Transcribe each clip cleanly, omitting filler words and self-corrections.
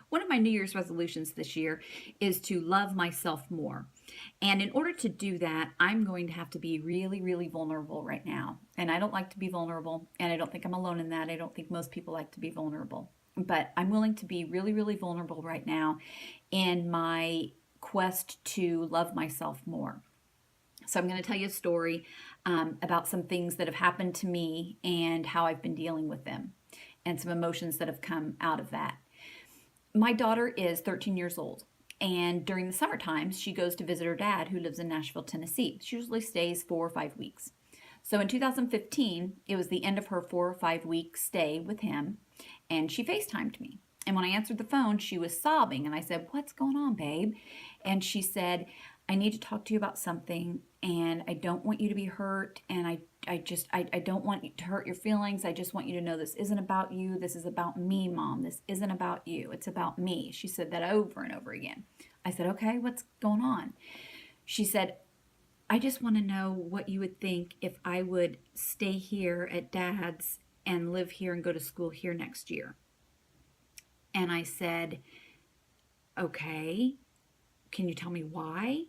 One of my New Year's resolutions this year is to love myself more. And in order to do that, I'm going to have to be really, really vulnerable right now. And I don't like to be vulnerable, and I don't think I'm alone in that. I don't think most people like to be vulnerable. But I'm willing to be really, really vulnerable right now in my quest to love myself more. So I'm going to tell you a story about some things that have happened to me and how I've been dealing with them and some emotions that have come out of that. My daughter is 13 years old. And during the summer times, she goes to visit her dad, who lives in Nashville, Tennessee. She usually stays 4 or 5 weeks. So in 2015, it was the end of her 4 or 5 week stay with him, and she FaceTimed me. And when I answered the phone, she was sobbing, and I said, "What's going on, babe?" And she said, "I need to talk to you about something, and I don't want you to be hurt, and I don't want you to hurt your feelings. I just want you to know this isn't about you. This is about me, Mom. This isn't about you. It's about me." She said that over and over again. I said, "Okay, what's going on?" She said, "I just want to know what you would think if I would stay here at Dad's and live here and go to school here next year." And I said, "Okay, can you tell me why?"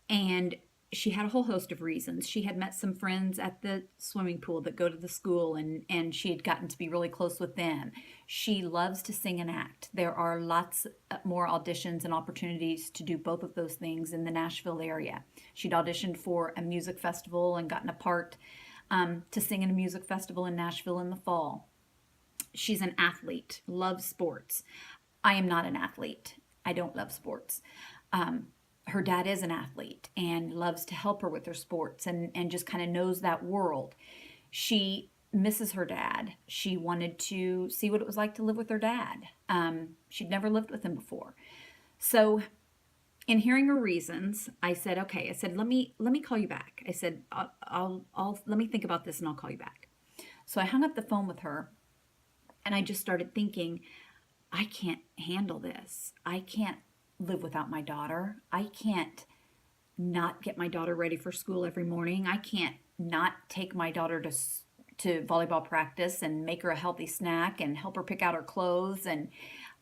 And she had a whole host of reasons. She had met some friends at the swimming pool that go to the school, and she had gotten to be really close with them. She loves to sing and act. There are lots more auditions and opportunities to do both of those things in the Nashville area. She'd auditioned for a music festival and gotten a part to sing in a music festival in Nashville in the fall. She's an athlete, loves sports. I am not an athlete. I don't love sports. Her dad is an athlete and loves to help her with her sports and just kind of knows that world. She misses her dad. She wanted to see what it was like to live with her dad. She'd never lived with him before. So in hearing her reasons, I said, "Okay." I said, let me call you back." I said, I'll let me think about this and I'll call you back." So I hung up the phone with her, and I just started thinking, I can't handle this. I can't live without my daughter. I can't not get my daughter ready for school every morning. I can't not take my daughter to volleyball practice and make her a healthy snack and help her pick out her clothes. And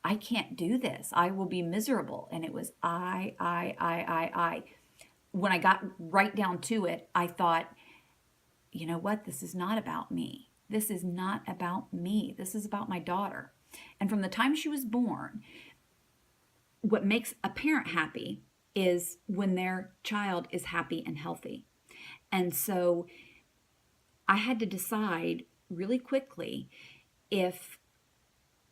I can't do this. I will be miserable. And it was I. When I got right down to it, I thought, you know what? This is not about me. This is not about me. This is about my daughter. And from the time she was born, what makes a parent happy is when their child is happy and healthy. And so I had to decide really quickly if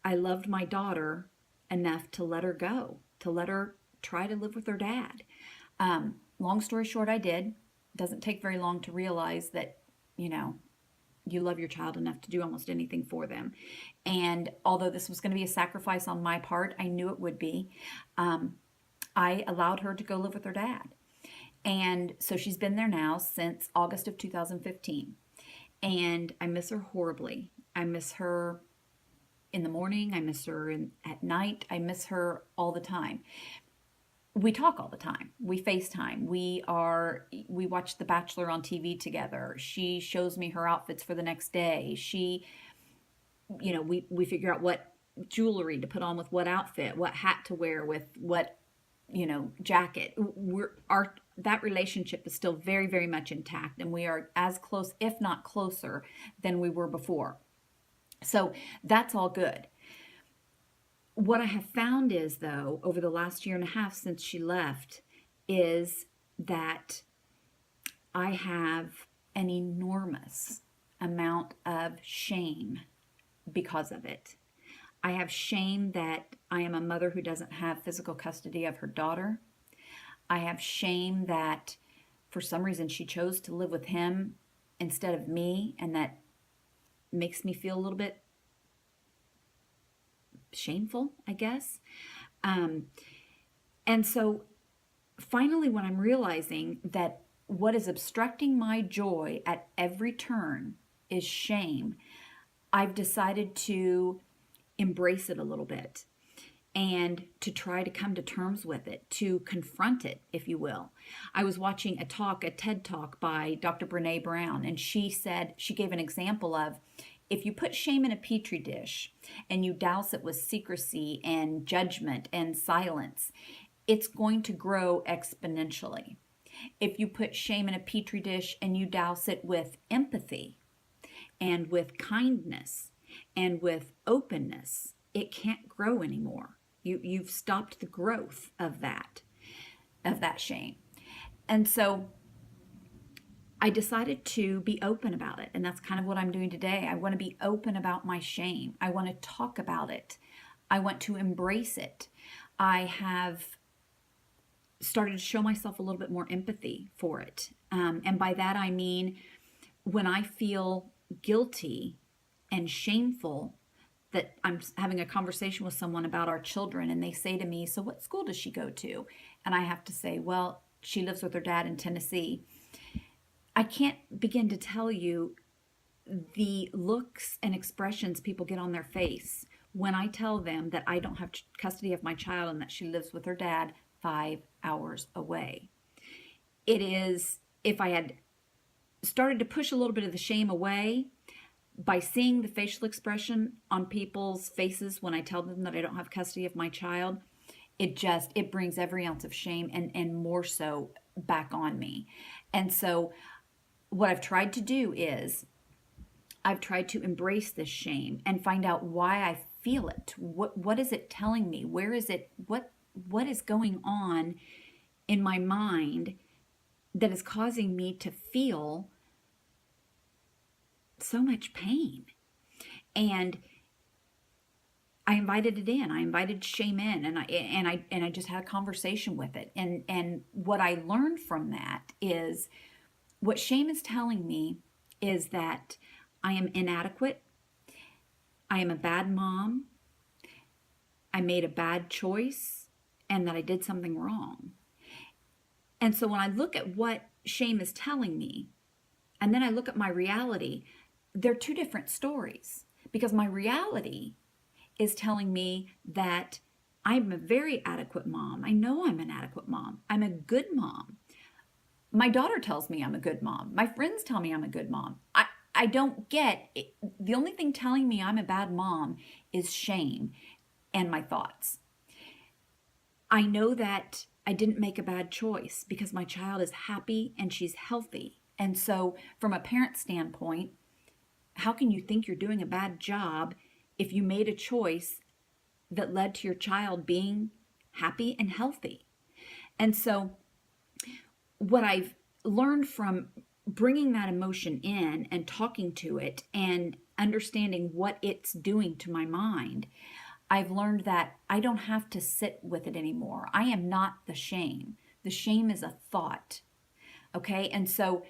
I loved my daughter enough to let her go, to let her try to live with her dad. Long story short, I did. Doesn't take very long to realize that, you know, you love your child enough to do almost anything for them. And although this was going to be a sacrifice on my part, I knew it would be. I allowed her to go live with her dad. And so she's been there now since August of 2015. And I miss her horribly. I miss her in the morning. I miss her at night. I miss her all the time. We talk all the time. We FaceTime. We watch The Bachelor on TV together. She shows me her outfits for the next day. We figure out what jewelry to put on with what outfit, what hat to wear with what, jacket. That relationship is still very, very much intact, and we are as close, if not closer, than we were before. So that's all good. What I have found is, though, over the last year and a half since she left, is that I have an enormous amount of shame because of it. I have shame that I am a mother who doesn't have physical custody of her daughter. I have shame that for some reason she chose to live with him instead of me, and that makes me feel a little bit shameful, I guess. And so finally, when I'm realizing that what is obstructing my joy at every turn is shame, I've decided to embrace it a little bit and to try to come to terms with it, to confront it, if you will. I was watching a TED talk by Dr. Brene Brown, and she gave an example of if you put shame in a petri dish and you douse it with secrecy and judgment and silence, it's going to grow exponentially. If you put shame in a petri dish and you douse it with empathy and with kindness and with openness, it can't grow anymore. You've stopped the growth of that shame. And so I decided to be open about it. And that's kind of what I'm doing today. I want to be open about my shame. I want to talk about it. I want to embrace it. I have started to show myself a little bit more empathy for it. And by that, I mean, when I feel guilty and shameful that I'm having a conversation with someone about our children and they say to me, "So what school does she go to?" And I have to say, "Well, she lives with her dad in Tennessee." I can't begin to tell you the looks and expressions people get on their face when I tell them that I don't have custody of my child and that she lives with her dad 5 hours away. It is, if I had started to push a little bit of the shame away by seeing the facial expression on people's faces when I tell them that I don't have custody of my child, it brings every ounce of shame and more so back on me. And so what I've tried to do is I've tried to embrace this shame and find out why I feel it. What is it telling me? Where is it? What is going on in my mind that is causing me to feel so much pain? And I invited it in. I invited shame in, and I just had a conversation with it. And what I learned from that is what shame is telling me is that I am inadequate. I am a bad mom. I made a bad choice, and that I did something wrong. And so when I look at what shame is telling me, and then I look at my reality, they're two different stories. Because my reality is telling me that I'm a very adequate mom. I know I'm an adequate mom. I'm a good mom. My daughter tells me I'm a good mom. My friends tell me I'm a good mom. I don't get it. The only thing telling me I'm a bad mom is shame and my thoughts. I know that I didn't make a bad choice because my child is happy and she's healthy. And so from a parent standpoint, how can you think you're doing a bad job if you made a choice that led to your child being happy and healthy? And so what I've learned from bringing that emotion in and talking to it and understanding what it's doing to my mind, I've learned that I don't have to sit with it anymore. I am not the shame. The shame is a thought. Okay? And so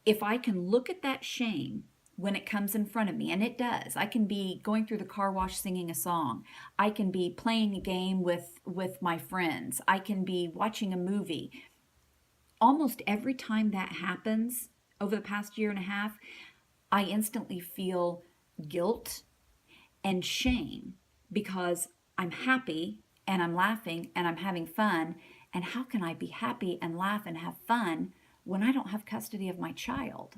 if I can look at that shame when it comes in front of me, and it does, I can be going through the car wash singing a song. I can be playing a game with my friends. I can be watching a movie. Almost every time that happens over the past year and a half, I instantly feel guilt and shame because I'm happy and I'm laughing and I'm having fun. And how can I be happy and laugh and have fun when I don't have custody of my child?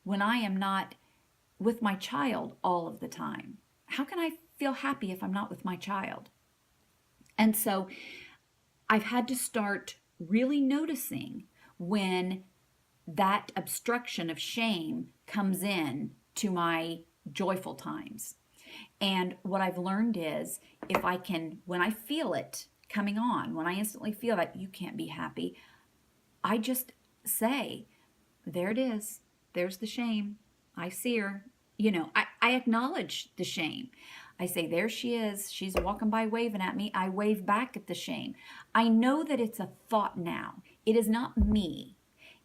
When I am not with my child all of the time? How can I feel happy if I'm not with my child? And so I've had to start really noticing when that obstruction of shame comes in to my joyful times. And what I've learned is if I can, when I feel it coming on, when I instantly feel that you can't be happy, I just say, there it is. There's the shame. I see her. I acknowledge the shame. I say, there she is. She's walking by waving at me. I wave back at the shame. I know that it's a thought now. It is not me.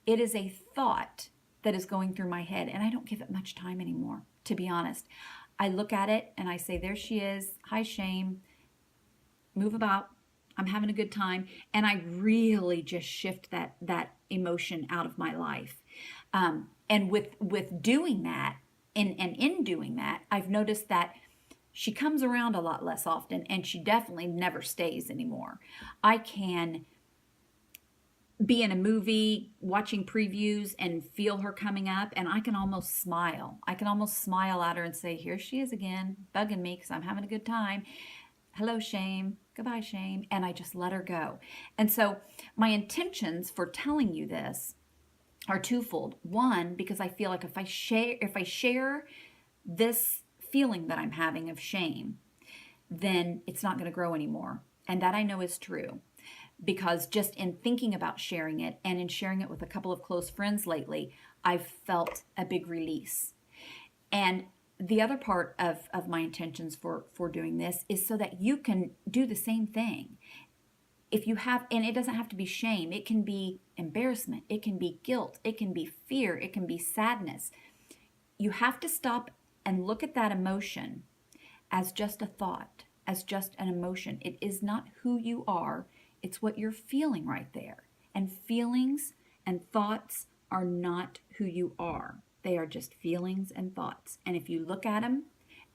It is a thought that is going through my head, and I don't give it much time anymore, to be honest. I look at it and I say, there she is. Hi, shame. Move about. I'm having a good time. And I really just shift that emotion out of my life. And with doing that, and in doing that, I've noticed that she comes around a lot less often, and she definitely never stays anymore. I can be in a movie watching previews and feel her coming up, and I can almost smile. I can almost smile at her and say, here she is again, bugging me because I'm having a good time. Hello, shame. Goodbye, shame. And I just let her go. And so my intentions for telling you this are twofold. One, because I feel like if I share this feeling that I'm having of shame, then it's not going to grow anymore. And that I know is true, because just in thinking about sharing it and in sharing it with a couple of close friends lately, I've felt a big release. And the other part of my intentions for doing this is so that you can do the same thing. If you have, and it doesn't have to be shame, it can be embarrassment, it can be guilt, it can be fear, it can be sadness. You have to stop and look at that emotion as just a thought, as just an emotion. It is not who you are, it's what you're feeling right there. And feelings and thoughts are not who you are. They are just feelings and thoughts. And if you look at them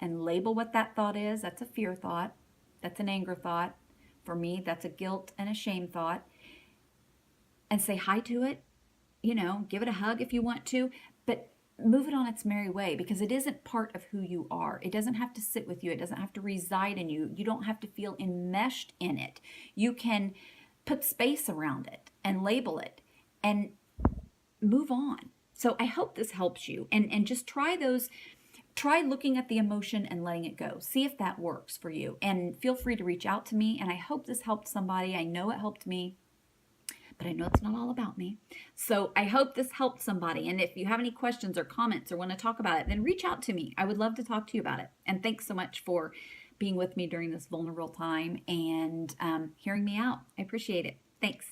and label what that thought is, that's a fear thought, that's an anger thought. For me, that's a guilt and a shame thought. And say hi to it, give it a hug if you want to, but move it on its merry way, because it isn't part of who you are. It doesn't have to sit with you. It doesn't have to reside in you. You don't have to feel enmeshed in it. You can put space around it and label it and move on. So I hope this helps you, and just try looking at the emotion and letting it go. See if that works for you, and feel free to reach out to me. And I hope this helped somebody. I know it helped me, but I know it's not all about me. So I hope this helped somebody. And if you have any questions or comments or want to talk about it, then reach out to me. I would love to talk to you about it. And thanks so much for being with me during this vulnerable time and hearing me out. I appreciate it. Thanks.